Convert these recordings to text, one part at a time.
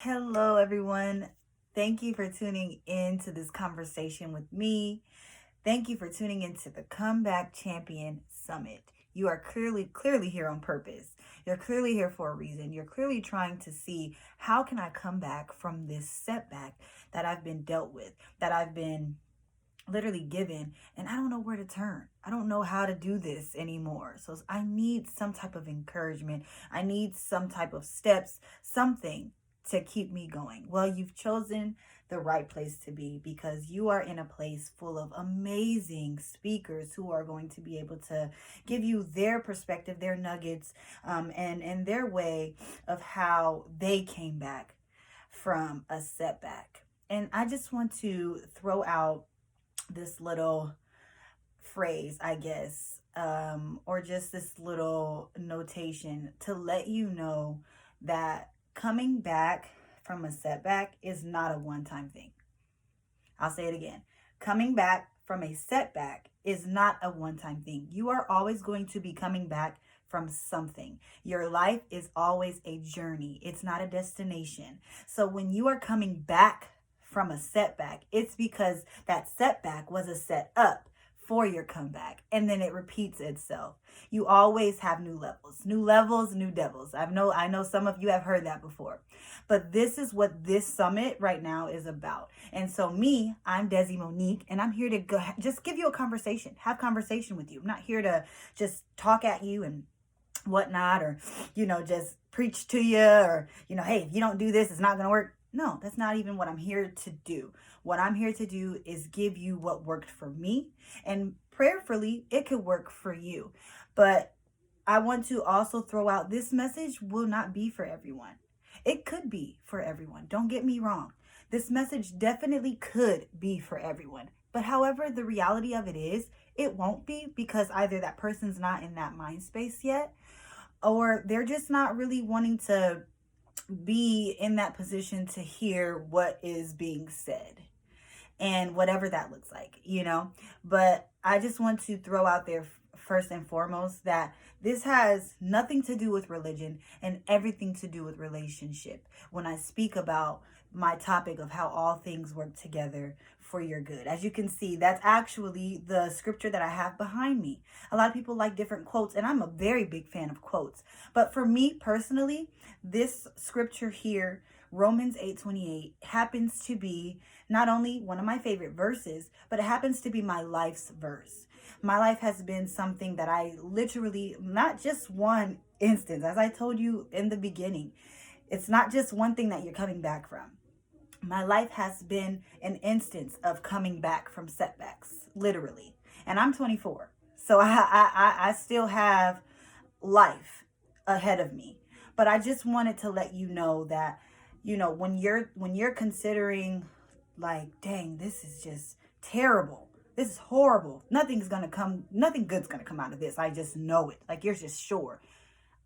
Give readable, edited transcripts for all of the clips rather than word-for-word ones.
Hello, everyone. Thank you for tuning in to this conversation with me. Thank you for tuning into the Comeback Champion Summit. You are clearly here on purpose. You're clearly here for a reason. You're clearly trying to see how can I come back from this setback that I've been dealt with, that I've been literally given, and I don't know where to turn. I don't know how to do this anymore. So I need some type of encouragement. I need some type of steps, something to keep me going. Well, you've chosen the right place to be because you are in a place full of amazing speakers who are going to be able to give you their perspective, their nuggets, and their way of how they came back from a setback. And I just want to throw out this little phrase, I guess, or just this little notation to let you know that coming back from a setback is not a one time thing. I'll say it again. Coming back from a setback is not a one time thing. You are always going to be coming back from something. Your life is always a journey, it's not a destination. So when you are coming back from a setback, it's because that setback was a set up for your comeback, and then it repeats itself. You always have new levels, new devils. I know some of you have heard that before, but this is what this summit right now is about. And so I'm Desi Monique, and I'm here to just give you a conversation, have conversation with you. I'm not here to just talk at you and whatnot, or just preach to you, or hey, if you don't do this, it's not gonna work. No, that's not even what I'm here to do. What I'm here to do is give you what worked for me, and prayerfully, it could work for you. But I want to also throw out, this message will not be for everyone. It could be for everyone. Don't get me wrong. This message definitely could be for everyone. But however, the reality of it is, it won't be, because either that person's not in that mind space yet, or they're just not really wanting to be in that position to hear what is being said, and whatever that looks like. But I just want to throw out there, first and foremost, that this has nothing to do with religion and everything to do with relationship when I speak about my topic of how all things work together for your good. As you can see, that's actually the scripture that I have behind me. A lot of people like different quotes, and I'm a very big fan of quotes. But for me personally, this scripture here, Romans 8:28, happens to be not only one of my favorite verses, but it happens to be my life's verse. My life has been something that I literally, not just one instance, as I told you in the beginning, it's not just one thing that you're coming back from. My life has been an instance of coming back from setbacks, literally. And I'm 24. So I still have life ahead of me. But I just wanted to let you know that, when you're considering, like, dang, this is just terrible. This is horrible. Nothing good's gonna come out of this. I just know it. Like, you're just sure.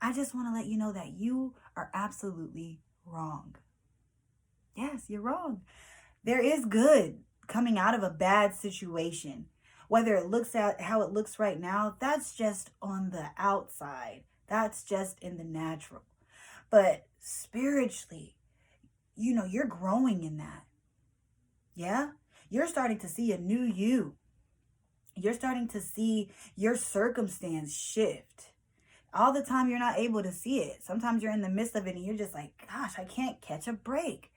I just want to let you know that you are absolutely wrong. Yes, you're wrong. There is good coming out of a bad situation. Whether it looks at how it looks right now, that's just on the outside. That's just in the natural. But spiritually, you're growing in that. Yeah? You're starting to see a new you. You're starting to see your circumstance shift. All the time you're not able to see it. Sometimes you're in the midst of it and you're just like, gosh, I can't catch a break.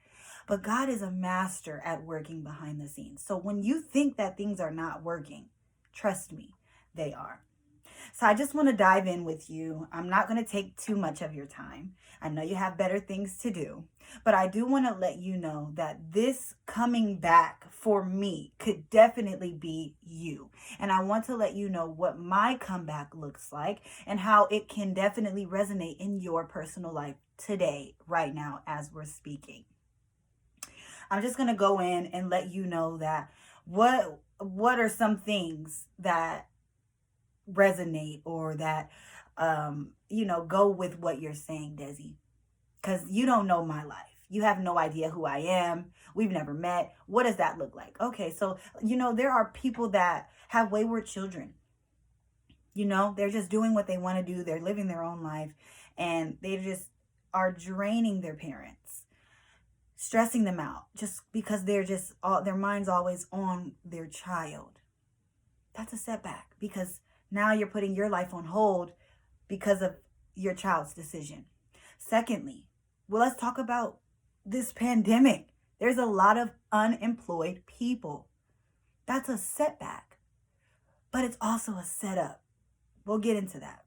But God is a master at working behind the scenes. So when you think that things are not working, trust me, they are. So I just want to dive in with you. I'm not going to take too much of your time. I know you have better things to do, but I do want to let you know that this coming back for me could definitely be you. And I want to let you know what my comeback looks like and how it can definitely resonate in your personal life today, right now, as we're speaking. I'm just going to go in and let you know that what are some things that resonate, or that go with what you're saying, Desi, because you don't know my life. You have no idea who I am. We've never met. What does that look like? Okay, so there are people that have wayward children. They're just doing what they want to do. They're living their own life, and they just are draining their parents. stressing them out just because their mind's always on their child. That's a setback, because now you're putting your life on hold because of your child's decision. Secondly, well, let's talk about this pandemic. There's a lot of unemployed people. That's a setback, but it's also a setup. We'll get into that.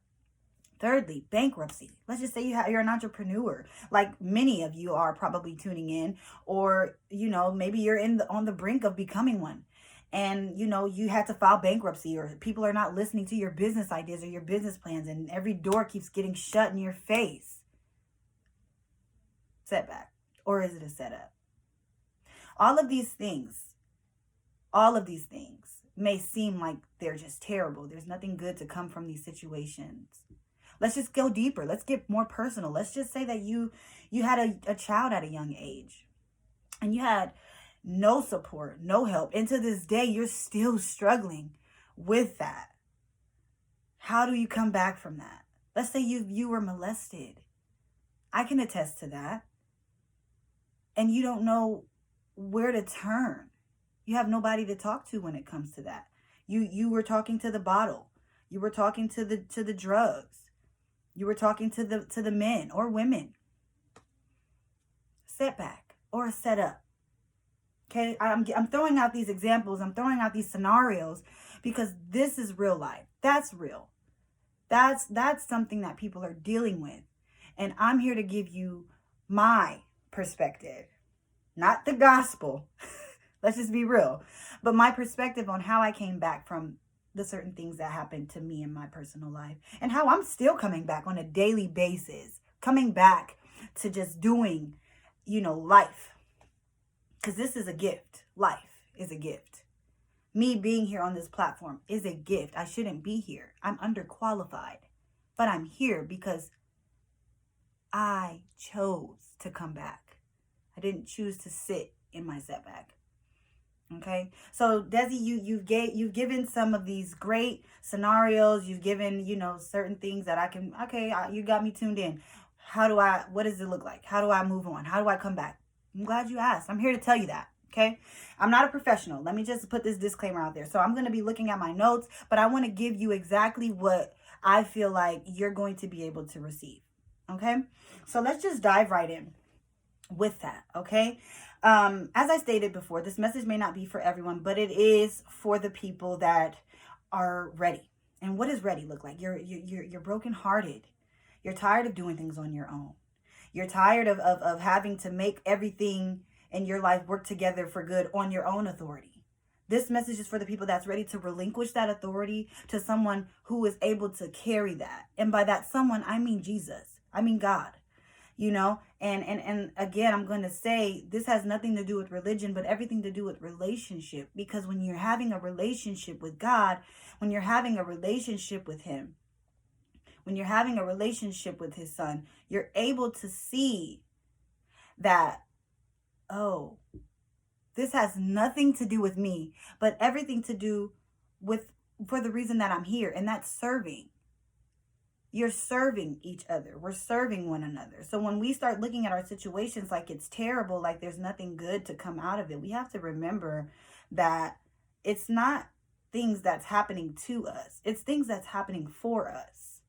Thirdly, bankruptcy. Let's just say you're an entrepreneur, like many of you are probably tuning in, or, maybe you're on the brink of becoming one. And, you had to file bankruptcy, or people are not listening to your business ideas or your business plans, and every door keeps getting shut in your face. Setback. Or is it a setup? All of these things may seem like they're just terrible. There's nothing good to come from these situations. Let's just go deeper. Let's get more personal. Let's just say that you had a child at a young age, and you had no support, no help. And to this day, you're still struggling with that. How do you come back from that? Let's say you were molested. I can attest to that. And you don't know where to turn. You have nobody to talk to when it comes to that. You were talking to the bottle. You were talking to the drugs. You were talking to the men or women. Setback or a setup. Okay, I'm throwing out these examples. I'm throwing out these scenarios because this is real life. That's real. That's something that people are dealing with. And I'm here to give you my perspective, not the gospel. Let's just be real. But my perspective on how I came back from the certain things that happened to me in my personal life, and how I'm still coming back on a daily basis, coming back to just doing, life. Because this is a gift. Life is a gift. Me being here on this platform is a gift. I shouldn't be here. I'm underqualified. But I'm here because I chose to come back. I didn't choose to sit in my setback. Okay, so Desi, you've given some of these great scenarios. You've given, certain things that I can. Okay, you got me tuned in. What does it look like? How do I move on? How do I come back? I'm glad you asked. I'm here to tell you that. Okay, I'm not a professional. Let me just put this disclaimer out there. So I'm going to be looking at my notes, but I want to give you exactly what I feel like you're going to be able to receive. Okay, so let's just dive right in with that. Okay. As I stated before, this message may not be for everyone, but it is for the people that are ready. And what does ready look like? You're brokenhearted. You're tired of doing things on your own. You're tired of having to make everything in your life work together for good on your own authority. This message is for the people that's ready to relinquish that authority to someone who is able to carry that. And by that someone, I mean Jesus. I mean God. And again, I'm going to say this has nothing to do with religion, but everything to do with relationship. Because when you're having a relationship with God, when you're having a relationship with Him, when you're having a relationship with His Son, you're able to see that, oh, this has nothing to do with me, but everything to do with, for the reason that I'm here, and that's serving. You're serving each other. We're serving one another. So when we start looking at our situations like it's terrible, like there's nothing good to come out of it, we have to remember that it's not things that's happening to us. It's things that's happening for us.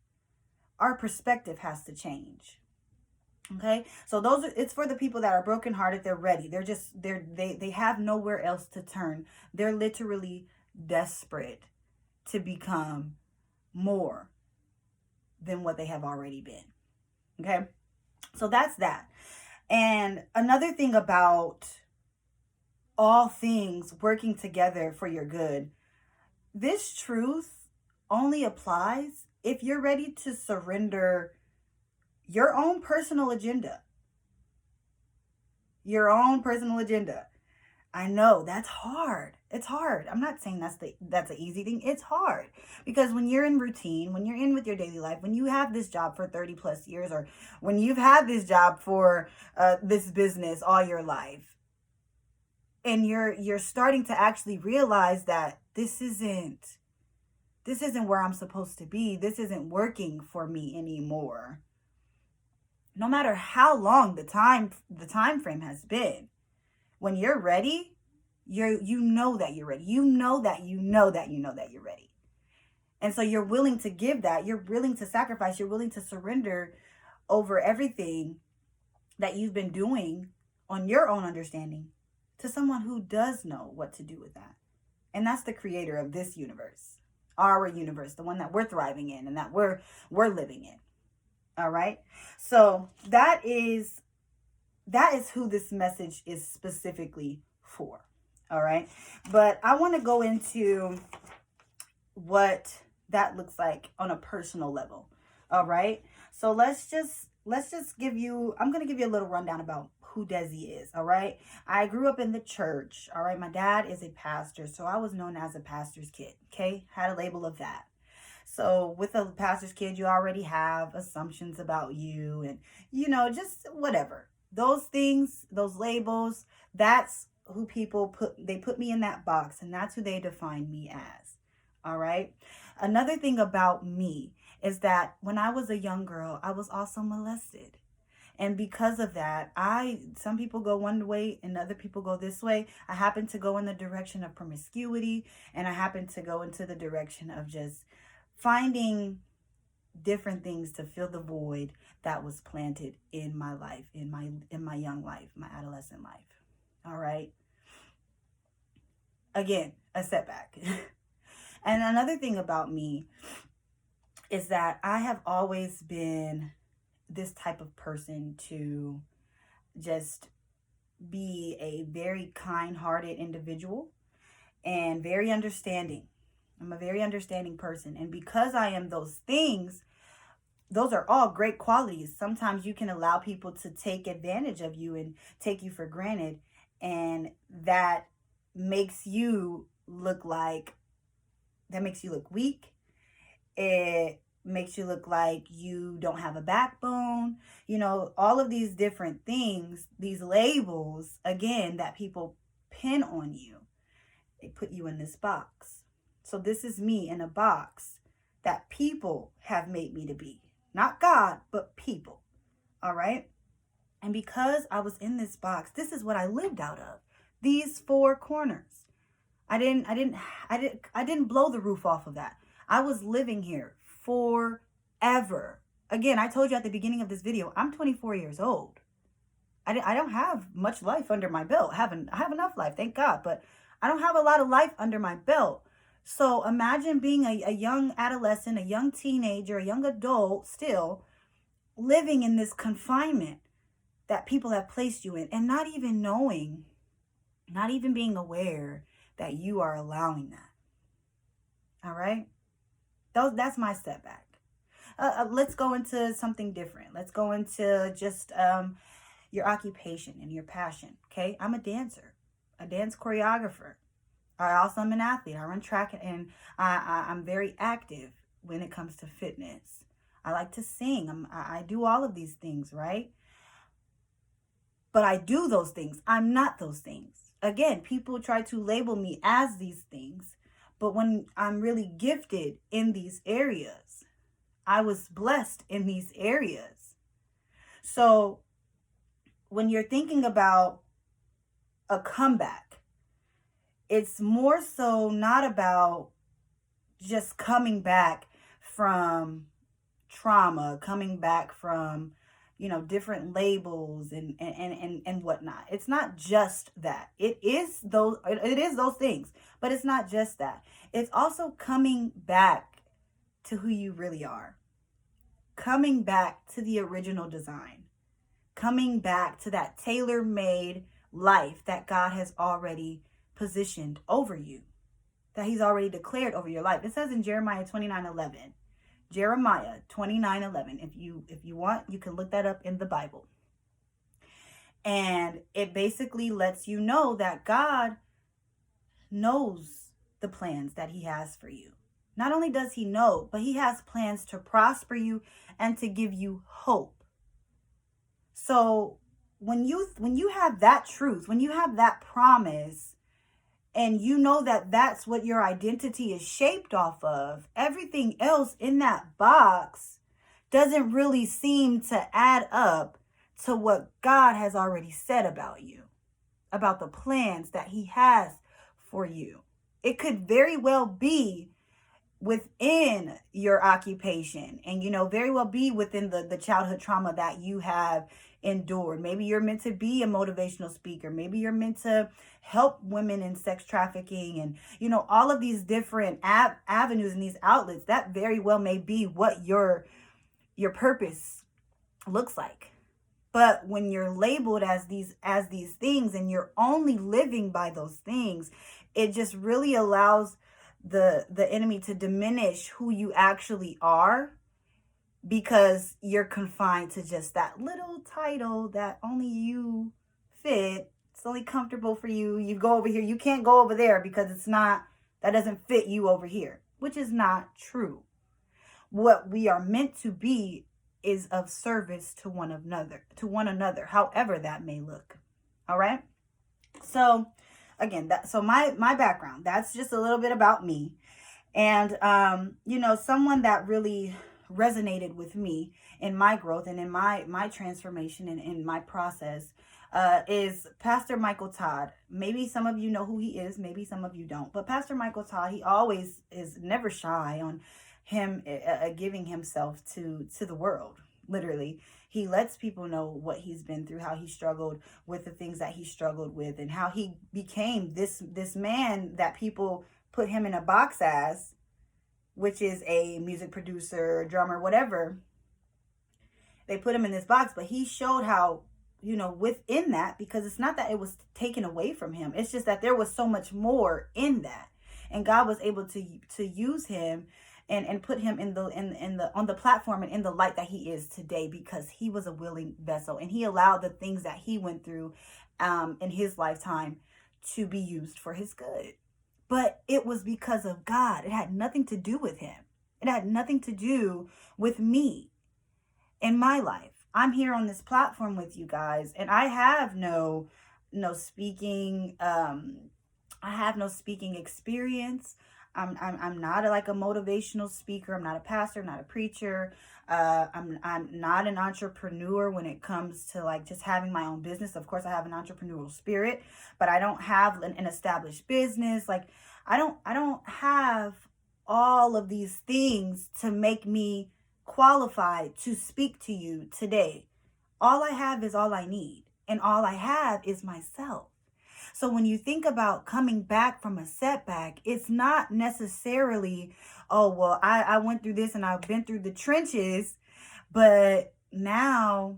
Our perspective has to change. Okay? So it's for the people that are brokenhearted. They're ready. They have nowhere else to turn. They're literally desperate to become more than what they have already been. Okay? So that's that. And another thing about all things working together for your good, this truth only applies if you're ready to surrender your own personal agenda. Your own personal agenda. I know that's hard. It's hard. I'm not saying that's an easy thing. It's hard because when you're in routine, when you're in with your daily life, when you have this job for 30 plus years, or when you've had this job for this business all your life, and you're starting to actually realize that this isn't where I'm supposed to be. This isn't working for me anymore. no matter how long the time frame has been. When you're ready, you know that you're ready. You know that you're ready. And so you're willing to give that. You're willing to sacrifice. You're willing to surrender over everything that you've been doing on your own understanding to someone who does know what to do with that. And that's the creator of this universe, our universe, the one that we're thriving in and that we're living in. All right. So that is who this message is specifically for. All right. But I want to go into what that looks like on a personal level. All right. So let's just give you, I'm going to give you a little rundown about who Desi is. All right. I grew up in the church. All right. My dad is a pastor, so I was known as a pastor's kid. Okay. Had a label of that. So with a pastor's kid, you already have assumptions about you and, just whatever. Those things, those labels, that's who people put me in that box, and that's who they define me as. All right. Another thing about me is that when I was a young girl, I was also molested. And because of that, some people go one way and other people go this way. I happen to go in the direction of promiscuity, and I happen to go into the direction of just finding different things to fill the void that was planted in my life, in my young life, my adolescent life. All right. Again, a setback. And another thing about me is that I have always been this type of person to just be a very kind-hearted individual and very understanding. I'm a very understanding person. And because I am those things, those are all great qualities. Sometimes you can allow people to take advantage of you and take you for granted. And that makes you look weak. It makes you look like you don't have a backbone. All of these different things, these labels, again, that people pin on you. They put you in this box. So this is me in a box that people have made me to be. Not God, but people. All right? And because I was in this box, this is what I lived out of. These four corners. I didn't blow the roof off of that. I was living here forever. Again, I told you at the beginning of this video, I'm 24 years old. I don't have much life under my belt. I have enough life, thank God, but I don't have a lot of life under my belt. So imagine being a young adolescent, a young teenager, a young adult still living in this confinement that people have placed you in, and not even knowing, not even being aware that you are allowing that. All right? That's my setback. Let's go into something different. Let's go into just your occupation and your passion. Okay? I'm a dancer, a dance choreographer. I also am an athlete. I run track, and I'm very active when it comes to fitness. I like to sing. I do all of these things, right? But I do those things. I'm not those things. Again, people try to label me as these things, but when I'm really gifted in these areas, I was blessed in these areas. So when you're thinking about a comeback, it's more so not about just coming back from trauma, coming back from, different labels and whatnot. It's not just that. It is those things, but it's not just that. It's also coming back to who you really are. Coming back to the original design. Coming back to that tailor-made life that God has already positioned over you, that he's already declared over your life. It says in Jeremiah 29:11. Jeremiah 29:11. If you want, you can look that up in the Bible. And it basically lets you know that God knows the plans that he has for you. Not only does he know, but he has plans to prosper you and to give you hope. So when you have that truth, when you have that promise, and you know that that's what your identity is shaped off of, everything else in that box doesn't really seem to add up to what God has already said about you, about the plans that he has for you. It could very well be within your occupation, and very well be within the childhood trauma that you have endured. Maybe you're meant to be a motivational speaker. Maybe you're meant to help women in sex trafficking, and all of these different avenues and these outlets. That very well may be what your purpose looks like. But when you're labeled as these things, and you're only living by those things, it just really allows the enemy to diminish who you actually are, because you're confined to just that little title that only you fit. It's only comfortable for you. You go over here, you can't go over there because that doesn't fit you over here, which is not true. What we are meant to be is of service to one another, however that may look. All right. So again, my background, that's just a little bit about me. And, someone that really resonated with me in my growth and in my transformation and in my process is Pastor Michael Todd. Maybe some of you know who he is, maybe some of you don't. But Pastor Michael Todd, he always is never shy on him giving himself to the world. Literally, he lets people know what he's been through, how he struggled with the things that he struggled with, and how he became this man that people put him in a box as, which is a music producer, drummer, whatever. They put him in this box, but he showed how, within that, because it's not that it was taken away from him. It's just that there was so much more in that. And God was able to use him and put him in the on the platform and in the light that he is today, because he was a willing vessel, and he allowed the things that he went through in his lifetime to be used for his good. But it was because of God. It had nothing to do with him. It had nothing to do with me in my life. I'm here on this platform with you guys, and I have no speaking. I have no speaking experience. I'm not like a motivational speaker. I'm not a pastor. I'm not a preacher. I'm not an entrepreneur when it comes to like just having my own business. Of course, I have an entrepreneurial spirit, but I don't have an established business. Like I don't have all of these things to make me qualified to speak to you today. All I have is all I need, and all I have is myself. So when you think about coming back from a setback, it's not necessarily, oh, well, I went through this and I've been through the trenches, but now,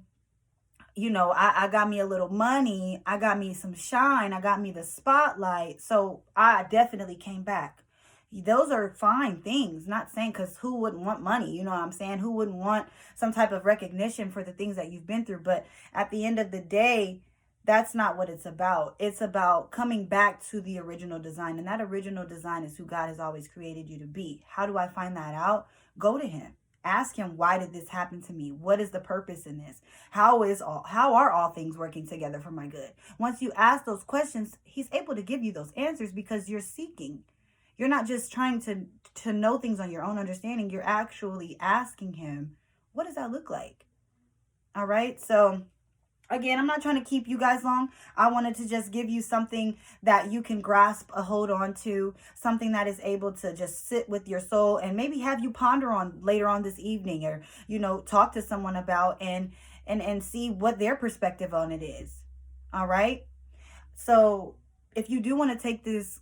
I got me a little money, I got me some shine, I got me the spotlight. So I definitely came back. Those are fine things. Not saying, because who wouldn't want money? You know what I'm saying? Who wouldn't want some type of recognition for the things that you've been through? But at the end of the day, that's not what it's about. It's about coming back to the original design. And that original design is who God has always created you to be. How do I find that out? Go to him. Ask him, why did this happen to me? What is the purpose in this? How are all things working together for my good? Once you ask those questions, he's able to give you those answers, because you're seeking. You're not just trying to know things on your own understanding. You're actually asking him, what does that look like? All right. So again, I'm not trying to keep you guys long. I wanted to just give you something that you can grasp a hold on to, something that is able to just sit with your soul and maybe have you ponder on later on this evening, or, talk to someone about and see what their perspective on it is. All right. So if you do want to take this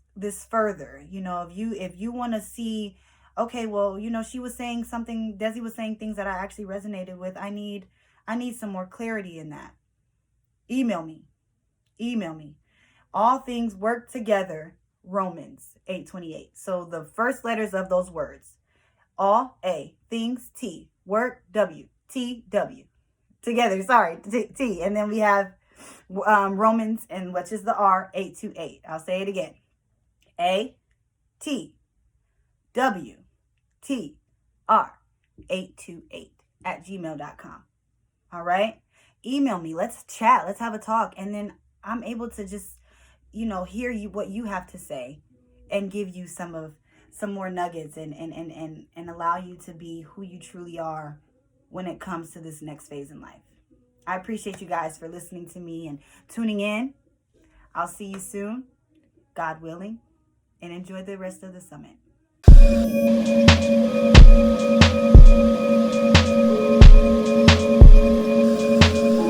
further, if you want to see, okay, well, she was saying something, Desi was saying things that I actually resonated with. I need some more clarity in that. Email me. All things work together, Romans 8:28. So the first letters of those words, all A, things T, work W, T W, together. Sorry, T. And then we have Romans, and which is the R, 8:28. I'll say it again. A, T, W, T, R, 828 at gmail.com. All right. Email me. Let's chat. Let's have a talk. And then I'm able to just, hear what you have to say and give you some more nuggets and allow you to be who you truly are when it comes to this next phase in life. I appreciate you guys for listening to me and tuning in. I'll see you soon, God willing, and enjoy the rest of the summit.